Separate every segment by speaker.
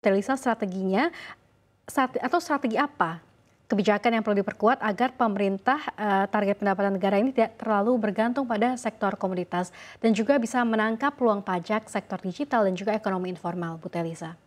Speaker 1: Telisa strateginya atau strategi apa kebijakan yang perlu diperkuat agar pemerintah target pendapatan negara ini tidak terlalu bergantung pada sektor komoditas dan juga bisa menangkap peluang pajak sektor digital dan juga ekonomi informal, Bu Telisa?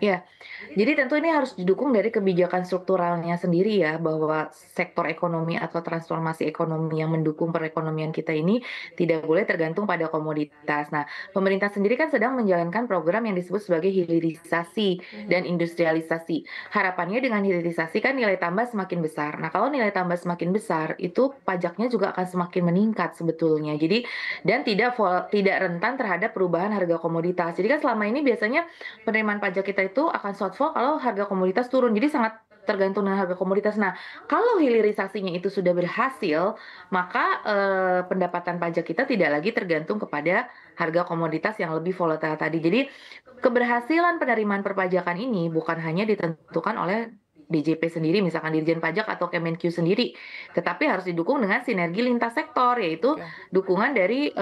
Speaker 2: Ya, jadi tentu ini harus didukung dari kebijakan strukturalnya sendiri ya, bahwa sektor ekonomi atau transformasi ekonomi yang mendukung perekonomian kita ini tidak boleh tergantung pada komoditas. Nah, pemerintah sendiri kan sedang menjalankan program yang disebut sebagai hilirisasi dan industrialisasi. Harapannya dengan hilirisasi kan nilai tambah semakin besar. Nah, kalau nilai tambah semakin besar, itu pajaknya juga akan semakin meningkat sebetulnya. Jadi dan tidak rentan terhadap perubahan harga komoditas. Jadi kan selama ini biasanya penerimaan pajak kita itu akan shortfall kalau harga komoditas turun, jadi sangat tergantung dengan harga komoditas. Nah, kalau hilirisasinya itu sudah berhasil, maka, pendapatan pajak kita tidak lagi tergantung kepada harga komoditas yang lebih volatile tadi. Jadi, keberhasilan penerimaan perpajakan ini bukan hanya ditentukan oleh DJP sendiri, misalkan Dirjen Pajak atau Kemenq sendiri, tetapi harus didukung dengan sinergi lintas sektor, yaitu
Speaker 1: Oke.
Speaker 2: dukungan dari,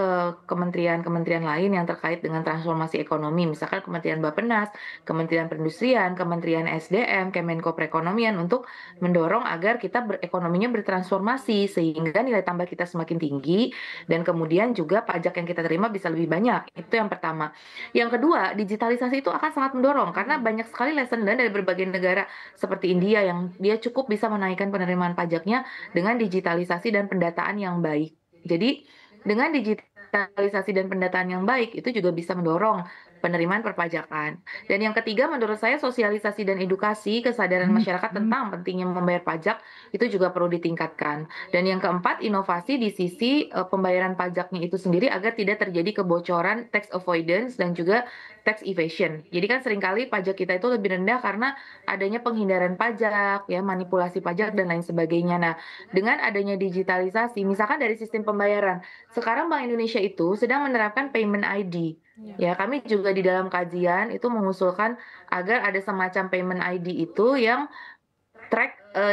Speaker 2: kementerian-kementerian lain yang terkait dengan transformasi ekonomi, misalkan Kementerian Bappenas, Kementerian Perindustrian, Kementerian SDM, Kemenko Perekonomian untuk mendorong agar kita ekonominya bertransformasi sehingga nilai tambah kita semakin tinggi dan kemudian juga pajak yang kita terima bisa lebih banyak. Itu yang pertama. Yang kedua, digitalisasi itu akan sangat mendorong karena banyak sekali lesson learned dari berbagai negara seperti India yang dia cukup bisa menaikkan penerimaan pajaknya dengan digitalisasi dan pendataan yang baik. Jadi dengan digitalisasi dan pendataan yang baik itu juga bisa mendorong penerimaan perpajakan. Dan yang ketiga menurut saya sosialisasi dan edukasi kesadaran masyarakat tentang pentingnya membayar pajak itu juga perlu ditingkatkan. Dan yang keempat inovasi di sisi pembayaran pajaknya itu sendiri agar tidak terjadi kebocoran tax avoidance dan juga tax evasion. Jadi kan seringkali pajak kita itu lebih rendah karena adanya penghindaran pajak, ya manipulasi pajak dan lain sebagainya. Nah, dengan adanya digitalisasi, misalkan dari sistem pembayaran, sekarang Bank Indonesia itu sedang menerapkan payment ID.
Speaker 1: Ya.
Speaker 2: Ya, kami juga di dalam kajian itu mengusulkan agar ada semacam payment ID itu yang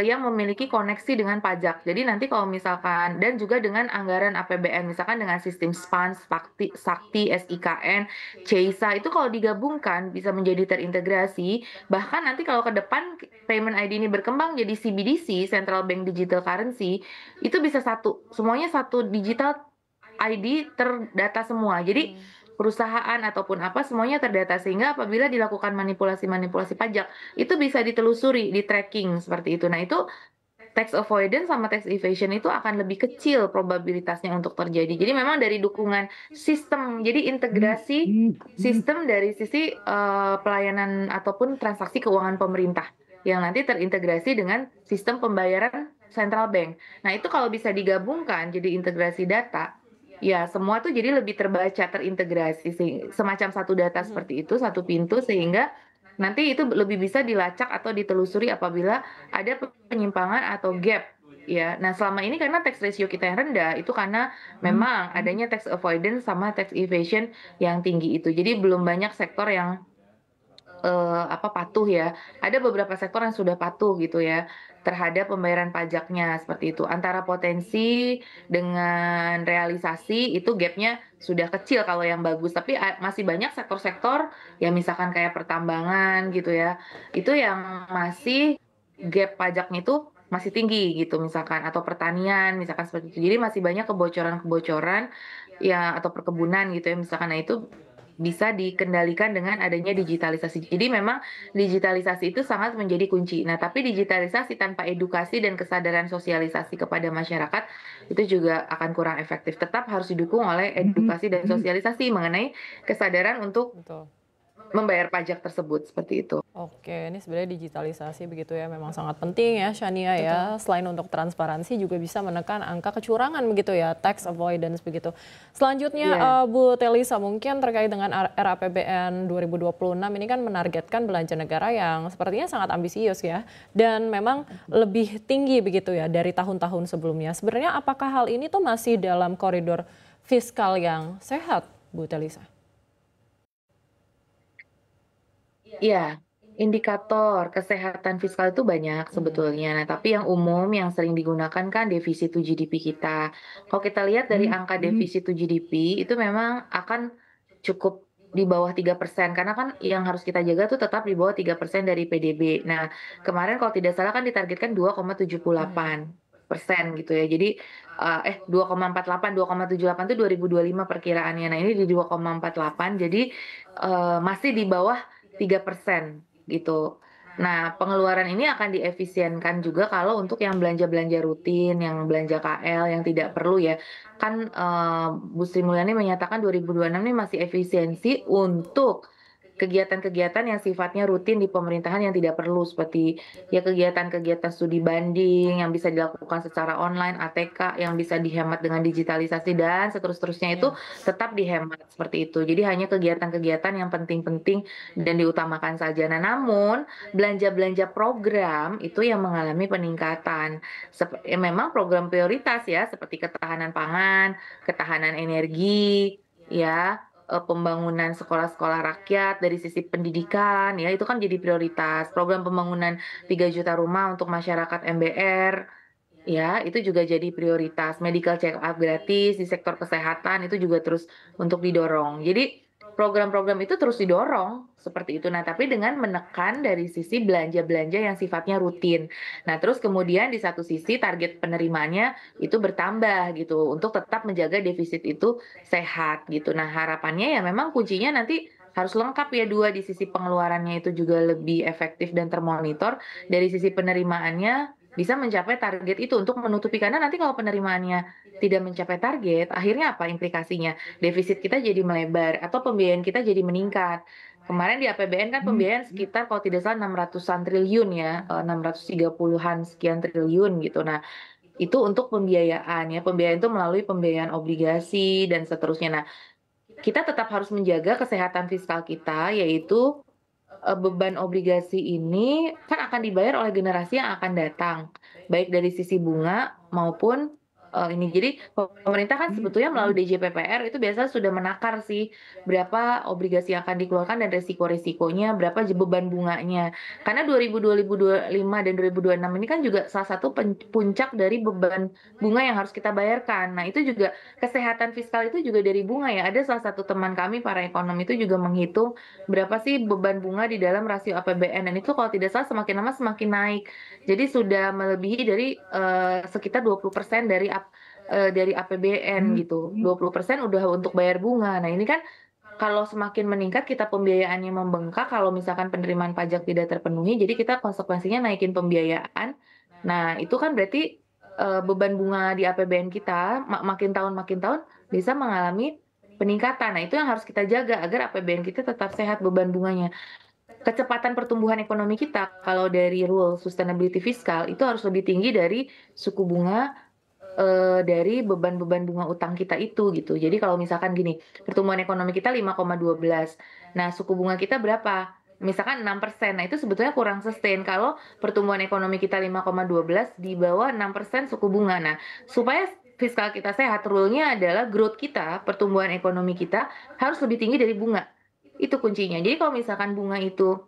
Speaker 2: yang memiliki koneksi dengan pajak. Jadi nanti kalau misalkan dan juga dengan anggaran APBN, misalkan dengan sistem SPAN, Sakti, SIKN, CEISA itu kalau digabungkan bisa menjadi terintegrasi, bahkan nanti kalau ke depan payment ID ini berkembang jadi CBDC, Central Bank Digital Currency, itu bisa satu, semuanya satu digital ID terdata semua. Jadi perusahaan ataupun apa semuanya terdata sehingga apabila dilakukan manipulasi-manipulasi pajak itu bisa ditelusuri, di-tracking seperti itu. Nah, itu tax avoidance sama tax evasion itu akan lebih kecil probabilitasnya untuk terjadi. Jadi memang dari dukungan sistem, jadi integrasi sistem dari sisi, pelayanan ataupun transaksi keuangan pemerintah yang nanti terintegrasi dengan sistem pembayaran central bank. Nah, itu kalau bisa digabungkan jadi integrasi data, ya semua tuh jadi lebih terbaca, terintegrasi semacam satu data seperti itu, satu pintu sehingga nanti itu lebih bisa dilacak atau ditelusuri apabila ada penyimpangan atau gap, ya. Nah, selama ini karena tax ratio kita yang rendah, itu karena memang adanya tax avoidance sama tax evasion yang tinggi itu. Jadi belum banyak sektor yang, patuh ya. Ada beberapa sektor yang sudah patuh gitu ya, terhadap pembayaran pajaknya, seperti itu. Antara potensi dengan realisasi itu gap-nya sudah kecil kalau yang bagus, tapi masih banyak sektor-sektor, ya misalkan kayak pertambangan gitu ya, itu yang masih gap pajaknya itu masih tinggi gitu misalkan, atau pertanian misalkan seperti itu. Jadi masih banyak kebocoran-kebocoran ya atau perkebunan gitu ya misalkan. Nah, itu bisa dikendalikan dengan adanya digitalisasi. Jadi memang digitalisasi itu sangat menjadi kunci. Nah, tapi digitalisasi tanpa edukasi dan kesadaran sosialisasi kepada masyarakat itu juga akan kurang efektif. Tetap harus didukung oleh edukasi dan sosialisasi mengenai kesadaran untuk
Speaker 1: Betul.
Speaker 2: membayar pajak tersebut, seperti itu.
Speaker 1: Oke, ini sebenarnya digitalisasi begitu ya, memang sangat penting ya Shania ya.
Speaker 2: Betul.
Speaker 1: Selain untuk transparansi juga bisa menekan angka kecurangan begitu ya, tax avoidance begitu. Selanjutnya
Speaker 2: Iya.
Speaker 1: Bu Telisa mungkin terkait dengan RAPBN 2026 ini kan menargetkan belanja negara yang sepertinya sangat ambisius ya. Dan memang lebih tinggi begitu ya dari tahun-tahun sebelumnya. Sebenarnya apakah hal ini tuh masih dalam koridor fiskal yang sehat, Bu Telisa?
Speaker 2: Iya, indikator kesehatan fiskal itu banyak sebetulnya. Nah, tapi yang umum yang sering digunakan kan defisit to GDP kita. Kalau kita lihat dari angka defisit to GDP itu memang akan cukup di bawah 3%, karena kan yang harus kita jaga tuh tetap di bawah 3% dari PDB. Nah, kemarin kalau tidak salah kan ditargetkan 2,78% gitu ya. Jadi 2,48, 2,78 itu 2025 perkiraannya. Nah, ini di 2,48, jadi masih di bawah 3% gitu. Nah, pengeluaran ini akan diefisienkan juga kalau untuk yang belanja-belanja rutin, yang belanja KL, yang tidak perlu ya. Kan Bu Sri Mulyani menyatakan 2026 ini masih efisiensi untuk kegiatan-kegiatan yang sifatnya rutin di pemerintahan yang tidak perlu, seperti ya kegiatan-kegiatan studi banding yang bisa dilakukan secara online, ATK yang bisa dihemat dengan digitalisasi dan seterusnya itu
Speaker 1: Ya.
Speaker 2: tetap dihemat seperti itu. Jadi hanya kegiatan-kegiatan yang penting-penting dan diutamakan saja. Nah, namun belanja-belanja program itu yang mengalami peningkatan. Memang program prioritas ya, seperti ketahanan pangan, ketahanan energi, ya, pembangunan sekolah-sekolah rakyat dari sisi pendidikan, ya itu kan jadi prioritas. Program pembangunan 3 juta rumah untuk masyarakat MBR, ya itu juga jadi prioritas. Medical check up gratis di sektor kesehatan itu juga terus untuk didorong. Jadi program-program itu terus didorong seperti itu. Nah, tapi dengan menekan dari sisi belanja-belanja yang sifatnya rutin. Nah, terus kemudian di satu sisi target penerimaannya itu bertambah gitu untuk tetap menjaga defisit itu sehat gitu. Nah, harapannya ya memang kuncinya nanti harus lengkap ya dua, di sisi pengeluarannya itu juga lebih efektif dan termonitor, dari sisi penerimaannya bisa mencapai target itu untuk menutupi, karena nanti kalau penerimaannya tidak mencapai target, akhirnya apa implikasinya? Defisit kita jadi melebar atau pembiayaan kita jadi meningkat. Kemarin di APBN kan pembiayaan sekitar kalau tidak salah 600-an triliun ya, 630-an sekian triliun gitu. Nah, itu untuk pembiayaan ya, pembiayaan itu melalui pembiayaan obligasi dan seterusnya. Nah, kita tetap harus menjaga kesehatan fiskal kita, yaitu beban obligasi ini kan akan dibayar oleh generasi yang akan datang, baik dari sisi bunga maupun ini. Jadi pemerintah kan sebetulnya melalui DJPPR itu biasanya sudah menakar sih berapa obligasi yang akan dikeluarkan dan resiko-resikonya, berapa beban bunganya. Karena 2025 dan 2026 ini kan juga salah satu puncak dari beban bunga yang harus kita bayarkan. Nah, itu juga kesehatan fiskal itu juga dari bunga ya. Ada salah satu teman kami para ekonom itu juga menghitung berapa sih beban bunga di dalam rasio APBN, dan itu kalau tidak salah semakin lama semakin naik. Jadi sudah melebihi dari sekitar 20% dari APBN gitu. 20% udah untuk bayar bunga. Nah, ini kan kalau semakin meningkat kita pembiayaannya membengkak, kalau misalkan penerimaan pajak tidak terpenuhi, jadi kita konsekuensinya naikin pembiayaan. Nah, itu kan berarti beban bunga di APBN kita makin tahun bisa mengalami peningkatan. Nah, itu yang harus kita jaga agar APBN kita tetap sehat beban bunganya. Kecepatan pertumbuhan ekonomi kita kalau dari rule sustainability fiskal itu harus lebih tinggi dari suku bunga, dari beban-beban bunga utang kita itu gitu. Jadi kalau misalkan gini, pertumbuhan ekonomi kita 5,12, nah suku bunga kita berapa? Misalkan 6%, nah itu sebetulnya kurang sustain kalau pertumbuhan ekonomi kita 5,12 di bawah 6% suku bunga. Nah, supaya fiskal kita sehat, rule-nya adalah growth kita, pertumbuhan ekonomi kita harus lebih tinggi dari bunga. Itu kuncinya. Jadi kalau misalkan bunga itu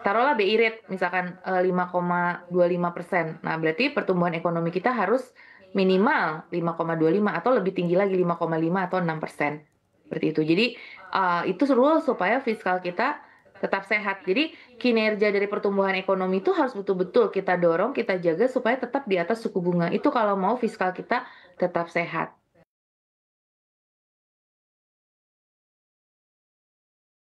Speaker 2: taruhlah BI rate misalkan 5,25%. Nah, berarti pertumbuhan ekonomi kita harus minimal 5,25 atau lebih tinggi lagi 5,5 atau 6%. Seperti itu. Jadi itu rule supaya fiskal kita tetap sehat. Jadi kinerja dari pertumbuhan ekonomi itu harus betul-betul kita dorong, kita jaga supaya tetap di atas suku bunga. Itu kalau mau fiskal kita tetap sehat.